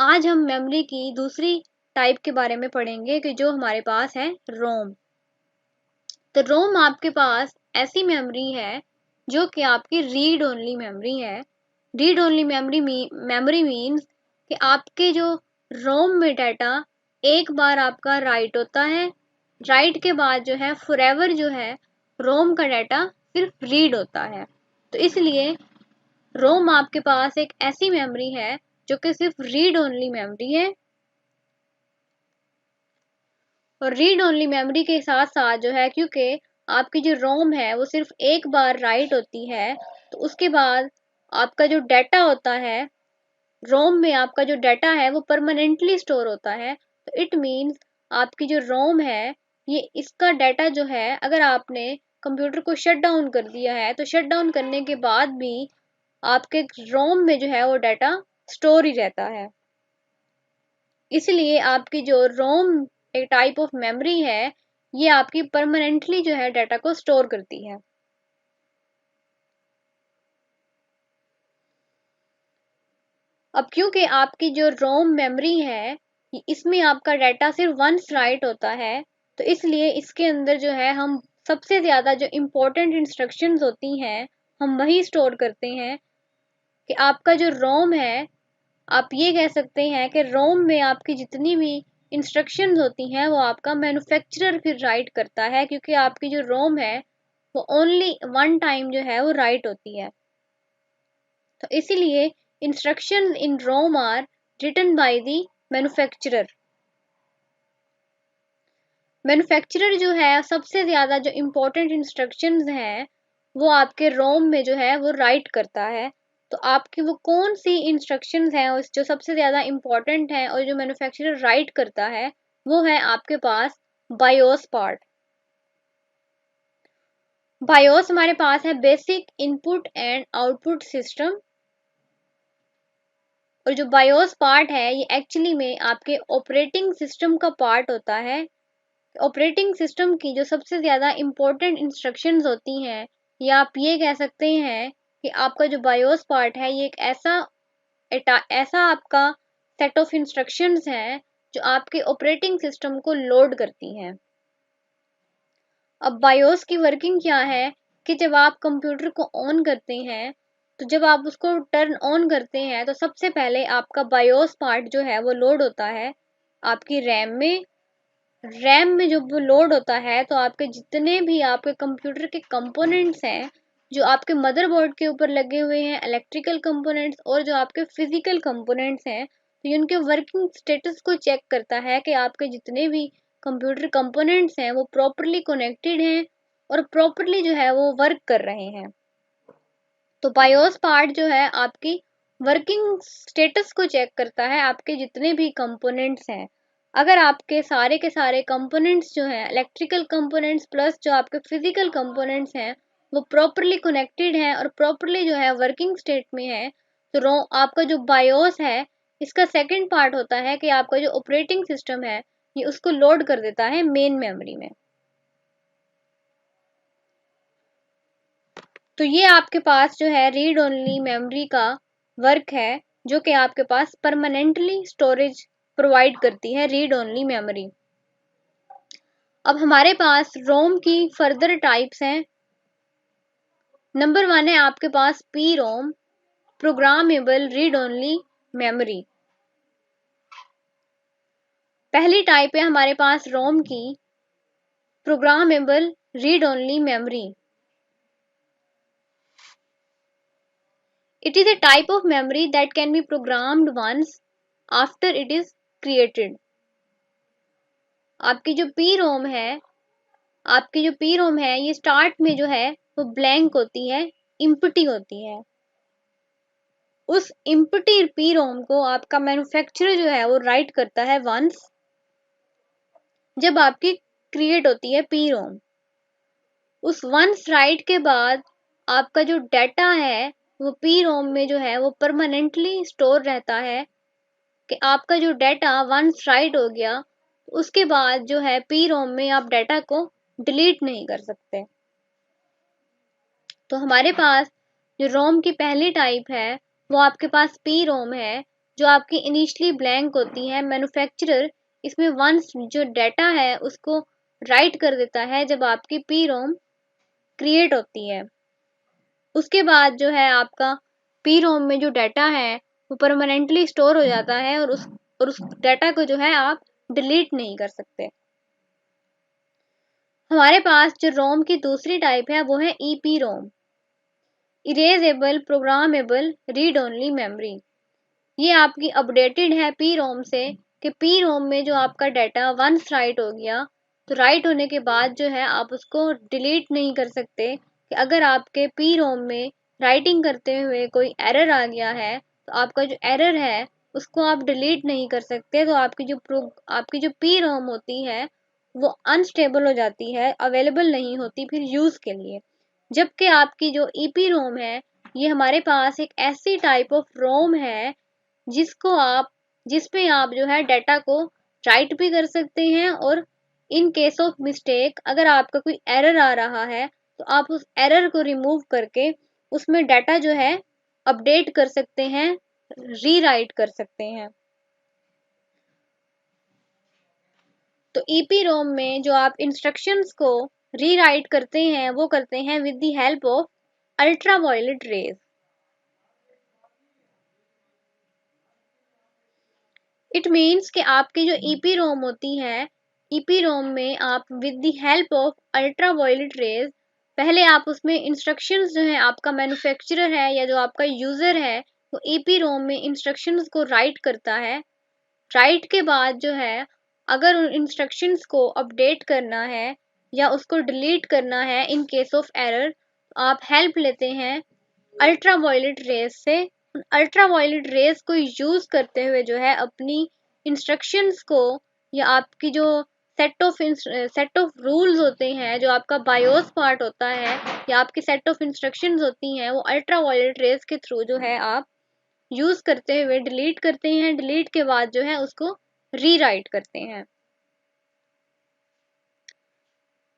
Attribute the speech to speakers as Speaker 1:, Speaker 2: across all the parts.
Speaker 1: आज हम मेमोरी की दूसरी टाइप के बारे में पढ़ेंगे कि जो हमारे पास है रोम। तो रोम आपके पास ऐसी मेमोरी है जो कि आपकी रीड ओनली मेमोरी है। रीड ओनली मेमोरी मीन्स कि आपके जो रोम में डाटा एक बार आपका राइट होता है, राइट के बाद जो है फॉरएवर जो है रोम का डाटा सिर्फ रीड होता है। तो इसलिए रोम आपके पास एक ऐसी मेमोरी है जो कि सिर्फ रीड ओनली मेमोरी है। और रीड ओनली मेमोरी के साथ साथ जो है, क्योंकि आपकी जो रोम है वो सिर्फ एक बार राइट होती है, तो उसके बाद आपका जो डाटा होता है रोम में, आपका जो डाटा है वो परमानेंटली स्टोर होता है। तो इट मीन्स आपकी जो रोम है ये इसका डाटा जो है, अगर आपने कंप्यूटर को शट डाउन कर दिया है तो शट डाउन करने के बाद भी आपके रोम में जो है वो डाटा स्टोर ही रहता है। इसलिए आपकी जो रोम एक टाइप ऑफ मेमोरी है ये आपकी परमानेंटली जो है डाटा को स्टोर करती है। अब क्योंकि आपकी जो रोम मेमोरी है इसमें आपका डाटा सिर्फ वंस राइट होता है, तो इसलिए इसके अंदर जो है हम सबसे ज़्यादा जो इम्पोर्टेंट इंस्ट्रक्शंस होती हैं हम वही स्टोर करते हैं। कि आपका जो रोम है, आप ये कह सकते हैं कि रोम में आपकी जितनी भी इंस्ट्रक्शंस होती हैं वो आपका मैन्युफैक्चरर फिर राइट करता है, क्योंकि आपकी जो रोम है वो ओनली वन टाइम जो है वो राइट होती है। तो इसीलिए instructions in ROM are written by the manufacturer. Manufacturer जो है सबसे ज़्यादा जो इम्पोर्टेंट इंस्ट्रक्शंस हैं वो आपके रोम में जो है वो राइट करता है। तो आपकी वो कौन सी इंस्ट्रक्शंस हैं उस जो सबसे ज़्यादा इम्पोर्टेंट हैं और जो मैन्युफैक्चरर राइट करता है, वो है आपके पास बायोस पार्ट। बायोस हमारे पास है basic input and output system. और जो बायोस पार्ट है ये एक्चुअली में आपके ऑपरेटिंग सिस्टम का पार्ट होता है। ऑपरेटिंग सिस्टम की जो सबसे ज़्यादा इम्पोर्टेंट इंस्ट्रक्शंस होती हैं, या आप ये कह सकते हैं कि आपका जो बायोस पार्ट है ये एक ऐसा आपका सेट ऑफ इंस्ट्रक्शंस हैं जो आपके ऑपरेटिंग सिस्टम को लोड करती हैं। अब बायोस की वर्किंग क्या है कि जब आप कंप्यूटर को ऑन करते हैं, तो जब आप उसको टर्न ऑन करते हैं तो सबसे पहले आपका बायोस पार्ट जो है वो लोड होता है आपकी रैम में। रैम में जब वो लोड होता है तो आपके जितने भी आपके कंप्यूटर के कंपोनेंट्स हैं जो आपके मदरबोर्ड के ऊपर लगे हुए हैं, इलेक्ट्रिकल कंपोनेंट्स और जो आपके फिजिकल कंपोनेंट्स हैं, तो ये उनके वर्किंग स्टेटस को चेक करता है कि आपके जितने भी कंप्यूटर कंपोनेंट्स हैं वो प्रॉपरली कनेक्टेड हैं और प्रॉपरली जो है वो वर्क कर रहे हैं। तो बायोस पार्ट जो है आपकी वर्किंग स्टेटस को चेक करता है आपके जितने भी कंपोनेंट्स हैं। अगर आपके सारे के सारे कंपोनेंट्स जो हैं, इलेक्ट्रिकल कंपोनेंट्स प्लस जो आपके फिजिकल कंपोनेंट्स हैं, वो प्रॉपरली कनेक्टेड हैं और प्रॉपरली जो है वर्किंग स्टेट में है, तो आपका जो बायोस है इसका सेकंड पार्ट होता है कि आपका जो ऑपरेटिंग सिस्टम है ये उसको लोड कर देता है मेन मेमोरी में। तो ये आपके पास जो है रीड ओनली मेमोरी का वर्क है, जो कि आपके पास परमानेंटली स्टोरेज प्रोवाइड करती है रीड ओनली मेमोरी। अब हमारे पास रोम की फर्दर टाइप्स हैं। नंबर 1 है आपके पास P ROM, programmable read only memory. पहली टाइप है हमारे पास रोम की programmable read only memory. It is a type of memory that can be programmed once after it is created. आपकी जो पी रोम है ये स्टार्ट में जो है वो ब्लैंक होती है, इम्पटी होती है। उस इम्पटी पी रोम को आपका मैन्युफैक्चरर जो है वो राइट करता है वंस, जब आपकी क्रिएट होती है पी रोम। उस वंस राइट के बाद आपका जो डाटा है वो पी रोम में जो है वो परमानेंटली स्टोर रहता है। कि आपका जो डाटा वंस राइट हो गया, उसके बाद जो है पी रोम में आप डाटा को डिलीट नहीं कर सकते। तो हमारे पास जो रोम की पहली टाइप है वो आपके पास पी रोम है, जो आपकी इनिशियली ब्लैंक होती है, मैन्युफैक्चरर इसमें वंस जो डाटा है उसको राइट कर देता है जब आपकी पी रोम क्रिएट होती है। उसके बाद जो है आपका पी रोम में जो डाटा है वो परमानेंटली स्टोर हो जाता है और उस डाटा को जो है आप डिलीट नहीं कर सकते। हमारे पास जो रोम की दूसरी टाइप है वो है EP ROM, erasable programmable read only memory. ये आपकी अपडेटेड है पी रोम से कि पी रोम में जो आपका डाटा वंस राइट हो गया तो राइट होने के बाद जो है आप उसको डिलीट नहीं कर सकते। कि अगर आपके पी रोम में राइटिंग करते हुए कोई एरर आ गया है तो आपका जो एरर है उसको आप डिलीट नहीं कर सकते, तो आपकी जो पी रोम होती है वो अनस्टेबल हो जाती है, अवेलेबल नहीं होती फिर यूज़ के लिए। जबकि आपकी जो ईपी रोम है ये हमारे पास एक ऐसी टाइप ऑफ रोम है जिसको आप जिसपे आप जो है डाटा को राइट भी कर सकते हैं, और इन केस ऑफ मिस्टेक अगर आपका कोई एरर आ रहा है तो आप उस एरर को रिमूव करके उसमें डाटा जो है अपडेट कर सकते हैं, रीराइट कर सकते हैं। तो ईपी रोम में जो आप इंस्ट्रक्शंस को रीराइट करते हैं वो करते हैं with the help of ultraviolet rays. It means कि आपकी जो ईपी रोम होती है, ईपी रोम में आप with the help of ultraviolet rays पहले आप उसमें इंस्ट्रक्शंस जो है आपका मैन्युफैक्चरर है या जो आपका यूज़र है वो ईपी रोम में इंस्ट्रक्शंस को राइट करता है। राइट के बाद जो है अगर उन इंस्ट्रक्शंस को अपडेट करना है या उसको डिलीट करना है इन केस ऑफ एरर, आप हेल्प लेते हैं अल्ट्रावायलेट रेज से। अल्ट्रावायलेट रेज को यूज करते हुए जो है अपनी इंस्ट्रक्शंस को या आपकी जो सेट ऑफ रूल्स होते हैं, जो आपका बायोस पार्ट होता है या आपकी सेट ऑफ इंस्ट्रक्शंस होती हैं वो अल्ट्रावायलेट रेज के थ्रू जो है आप यूज करते हुए डिलीट करते हैं। डिलीट के बाद जो है उसको रीराइट करते हैं।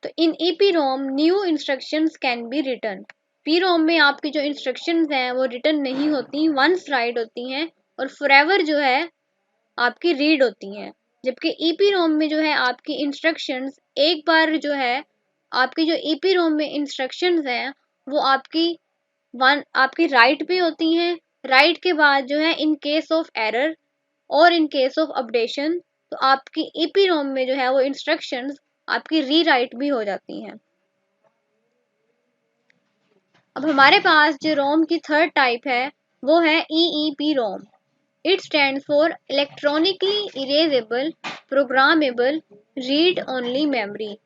Speaker 1: तो इन EP ROM new instructions can be written. P ROM में आपकी जो इंस्ट्रक्शंस हैं वो रिटर्न नहीं होती, वंस राइट होती हैं और फॉरएवर जो है आपकी रीड होती हैं। जबकि ईपी रोम में जो है आपकी इंस्ट्रक्शंस एक बार जो है आपकी जो ईपी रोम में इंस्ट्रक्शंस हैं वो आपकी राइट भी होती हैं। राइट के बाद जो है इन केस ऑफ एरर और इन केस ऑफ अपडेशन तो आपकी ईपी रोम में जो है वो इंस्ट्रक्शंस आपकी रीराइट भी हो जाती हैं। अब हमारे पास जो रोम की थर्ड टाइप है वो है EEPROM. It stand for electronically erasable programmable read only memory.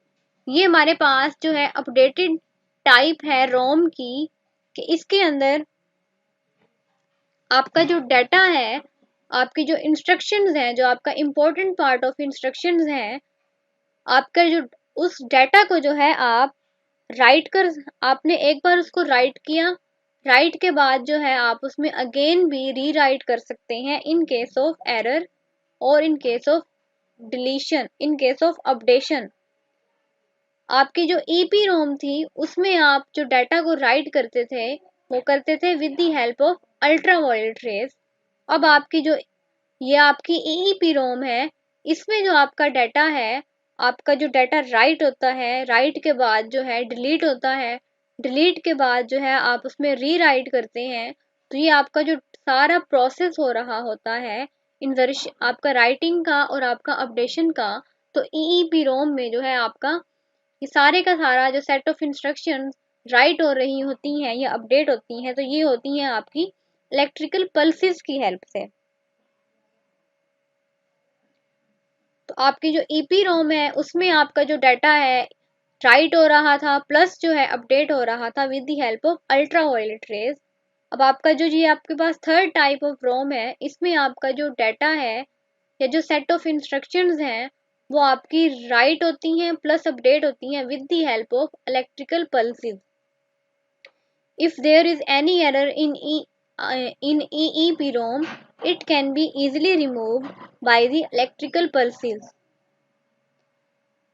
Speaker 1: ये हमारे पास जो है अपडेटेड टाइप है रोम की कि इसके अंदर आपका जो डाटा है, आपकी जो इंस्ट्रक्शंस हैं, जो आपका इम्पोर्टेंट पार्ट ऑफ इंस्ट्रक्शंस हैं, आपका जो उस डाटा को जो है आप राइट कर आपने एक बार उसको राइट किया, राइट के बाद जो है आप उसमें अगेन भी रीराइट कर सकते हैं इन केस ऑफ एरर और in case of deletion, in case of updation. आपकी जो ईपी रोम थी उसमें आप जो डाटा को राइट करते थे वो करते थे with the help of ultraviolet rays. अब आपकी जो ये आपकी ईईपी रोम है इसमें जो आपका डाटा है, आपका जो डाटा राइट होता है, राइट के बाद जो है डिलीट होता है, डिलीट के बाद जो है आप उसमें रीराइट करते हैं। तो ये आपका जो सारा प्रोसेस हो रहा होता है इन्वर्श आपका राइटिंग का और आपका अपडेशन का, तो ईईपी रोम में जो है आपका ये सारे का सारा जो सेट ऑफ इंस्ट्रक्शंस राइट हो रही होती हैं या अपडेट होती हैं तो ये होती हैं आपकी इलेक्ट्रिकल पल्सेस की हेल्प से। तो आपकी जो ईपी रोम है उसमें आपका जो डाटा है राइट हो रहा था प्लस जो है अपडेट हो रहा था with the help of ultraviolet rays. अब आपका जो ये आपके पास थर्ड टाइप ऑफ रोम है इसमें आपका जो डाटा है या जो सेट ऑफ इंस्ट्रक्शंस हैं वो आपकी राइट होती हैं प्लस अपडेट होती हैं with the help of electrical pulses. If there is any error in EEPROM, it can be easily removed by the electrical pulses.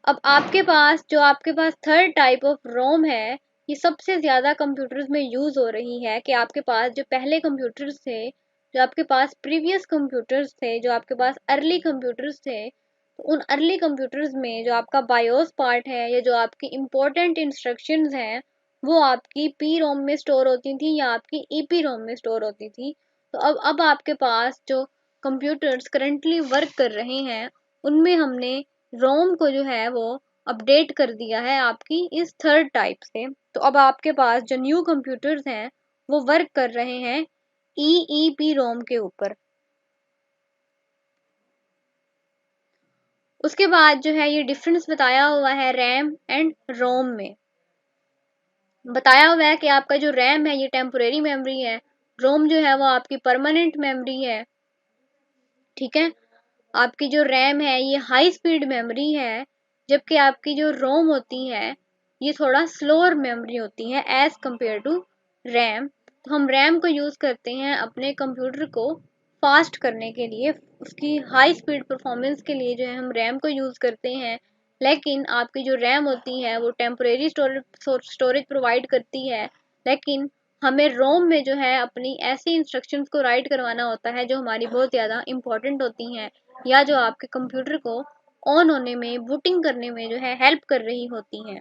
Speaker 1: अब आपके पास थर्ड टाइप ऑफ रोम है ये सबसे ज़्यादा कंप्यूटर्स में यूज़ हो रही है कि आपके पास जो पहले कंप्यूटर्स थे जो आपके पास प्रीवियस कंप्यूटर्स थे, जो आपके पास अर्ली कंप्यूटर्स थे, तो उन अर्ली कंप्यूटर्स में जो आपका बायोस पार्ट है या जो आपकी इम्पोर्टेंट इंस्ट्रक्शंस हैं वो आपकी पी रोम में स्टोर होती थी या आपकी ईपी रोम में स्टोर होती थी। तो अब आपके पास जो कंप्यूटर्स करंटली वर्क कर रहे हैं उनमें हमने रोम को जो है वो अपडेट कर दिया है आपकी इस थर्ड टाइप से। तो अब आपके पास जो न्यू कंप्यूटर्स हैं वो वर्क कर रहे हैं ईईपी रोम के ऊपर। उसके बाद जो है ये डिफरेंस बताया हुआ है रैम एंड रोम में। बताया हुआ है कि आपका जो रैम है ये टेम्पोरेरी मेमोरी है, रोम जो है वो आपकी परमानेंट मेमोरी है। ठीक है, आपकी जो रैम है ये हाई स्पीड मेमोरी है, जबकि आपकी जो रोम होती है ये थोड़ा स्लोअर मेमोरी होती है एज कंपेयर टू रैम। तो हम रैम को यूज़ करते हैं अपने कंप्यूटर को फास्ट करने के लिए, उसकी हाई स्पीड परफॉर्मेंस के लिए जो है हम रैम को यूज़ करते हैं। लेकिन आपकी जो रैम होती है वो टेम्परेरी स्टोरेज प्रोवाइड करती है, लेकिन हमें रोम में जो है अपनी ऐसी इंस्ट्रक्शंस को राइट करवाना होता है जो हमारी बहुत ज़्यादा इंपॉर्टेंट होती हैं या जो आपके कंप्यूटर को ऑन होने में, बूटिंग करने में जो है हेल्प कर रही होती हैं।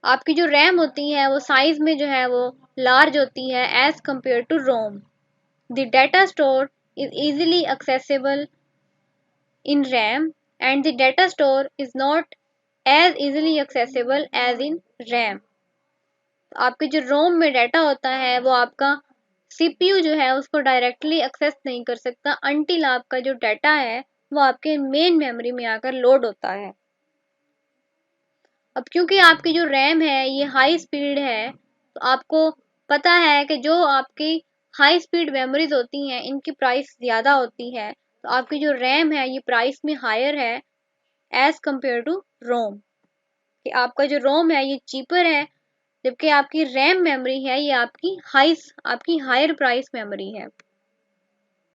Speaker 1: आपकी जो रैम होती है वो साइज में जो है वो लार्ज होती है as compare to ROM. The data store is easily accessible in RAM and the data store is not as easily accessible as in RAM। आपके जो रोम में डाटा होता है वो आपका सीपीयू जो है उसको डायरेक्टली एक्सेस नहीं कर सकता अनटिल आपका जो डाटा है वो आपके मेन मेमोरी में आकर लोड होता है। अब क्योंकि आपकी जो रैम है ये हाई स्पीड है, तो आपको पता है कि जो आपकी हाई स्पीड मेमोरीज होती हैं इनकी प्राइस ज़्यादा होती है, तो आपकी जो रैम है ये प्राइस में हायर है एज कंपेयर टू रोम। कि आपका जो रोम है ये चीपर है, जबकि आपकी रैम मेमोरी है ये आपकी हायर प्राइस मेमोरी है।